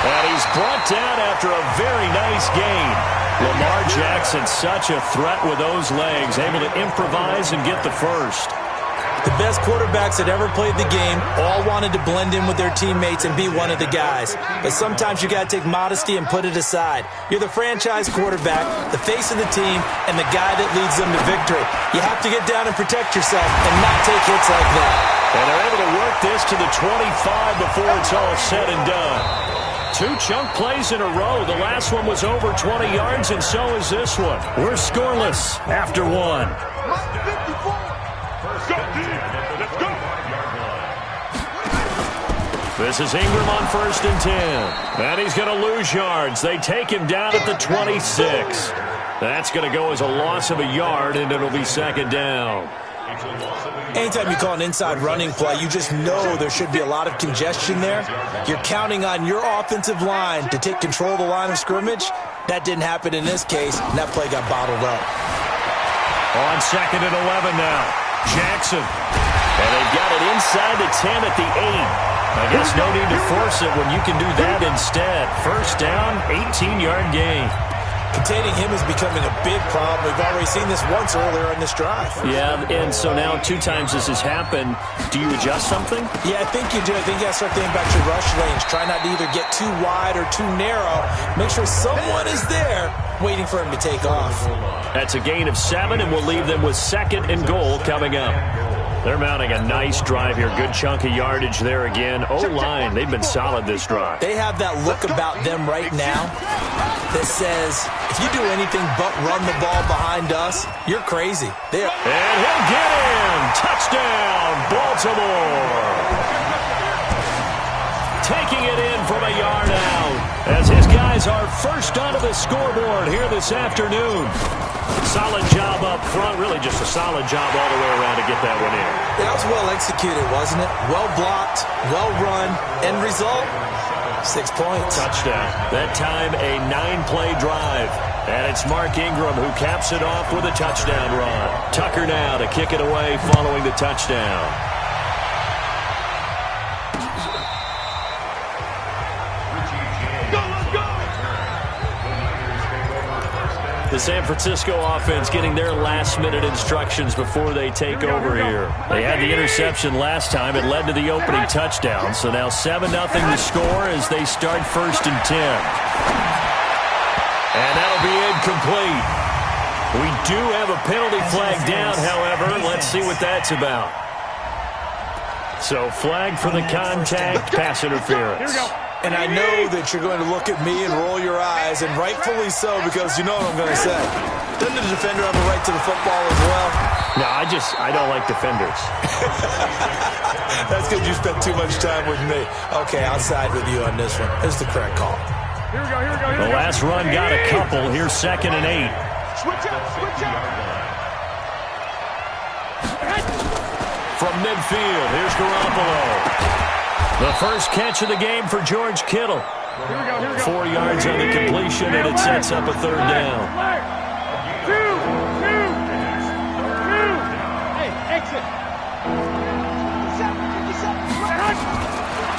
And he's brought down after a very nice gain. Lamar Jackson, such a threat with those legs, able to improvise and get the first.
The best quarterbacks that ever played the game all wanted to blend in with their teammates and be one of the guys. But sometimes you got to take modesty and put it aside. You're the franchise quarterback, the face of the team, and the guy that leads them to victory. You have to get down and protect yourself and not take hits like that.
And they're able to work this to the 25 before it's all said and done. 2 chunk plays in a row. The last one was over 20 yards, and so is this one. We're scoreless after 1. This is Ingram on 1st and 10. And he's going to lose yards. They take him down at the 26. That's going to go as a loss of a yard, and it'll be 2nd down.
Anytime you call an inside running play, you just know there should be a lot of congestion there. You're counting on your offensive line to take control of the line of scrimmage. That didn't happen in this case, and that play got bottled up.
On 2nd and 11 now. Jackson. And they've got it inside the 10 at the 8. I guess no need to force it when you can do that instead. 1st down, 18-yard gain.
Containing him is becoming a big problem. We've already seen this once earlier in this drive.
Yeah, and so now 2 times this has happened. Do you adjust something?
Yeah, I think you do. I think you got to start thinking about your rush lanes. Try not to either get too wide or too narrow. Make sure someone is there waiting for him to take off.
That's a gain of 7, and we'll leave them with 2nd and goal coming up. They're mounting a nice drive here. Good chunk of yardage there again. O-line, they've been solid this drive.
They have that look about them right now that says, if you do anything but run the ball behind us, you're crazy.
And he'll get in. Touchdown, Baltimore. Taking it in from a yard out as his guys are first onto the scoreboard here this afternoon. Solid job up front, really just a solid job all the way around to get that one in.
That was well executed, wasn't it? Well blocked, well run, end result, 6 points.
Touchdown. That time a 9-play drive. And it's Mark Ingram who caps it off with a touchdown run. Tucker now to kick it away following the touchdown. The San Francisco offense getting their last-minute instructions before they take over here. They had the interception last time. It led to the opening touchdown. So now 7-0 to score as they start 1st and 10. And that'll be incomplete. We do have a penalty flag down, however. Let's see what that's about. So flag for the contact, pass interference.
Here we go.
And I know that you're going to look at me and roll your eyes, and rightfully so, because you know what I'm going to say. Doesn't the defender have a right to the football as well?
No, I don't like defenders.
That's because you spent too much time with me. Okay, I'll side with you on this one. This is the correct call.
Here we go, here we go, here we go.
The last run got a couple. Here's 2nd and 8.
Switch up, switch up.
From midfield, here's Garoppolo. The first catch of the game for George Kittle.
Here we go, here we go.
4 yards on the completion, and it sets up a 3rd down.
Two. Hey, exit.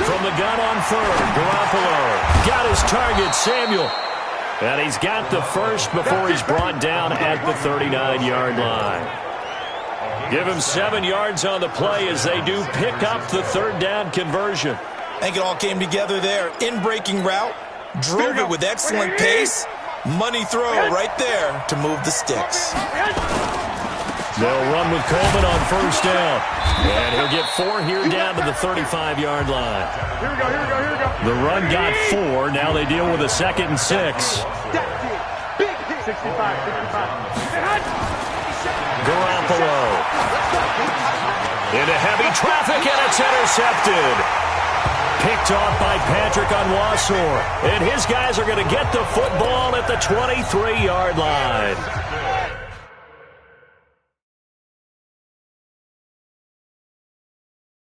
From the gun on 3rd, Garoppolo got his target, Samuel. And he's got the first before he's brought down at the 39-yard line. Give him 7 yards on the play as they do pick up the 3rd down conversion.
I think it all came together there. In-breaking route, drove it with excellent pace. Money throw right there to move the sticks.
They'll run with Coleman on 1st down. And he'll get 4 here down to the 35-yard line.
Here we go, here we go, here we go.
The run got 4. Now they deal with a 2nd and 6.
That's it. Big hit.
Garoppolo. Into heavy traffic, and it's intercepted. Picked off by Patrick Onwuasor. And his guys are going to get the football at the 23-yard line.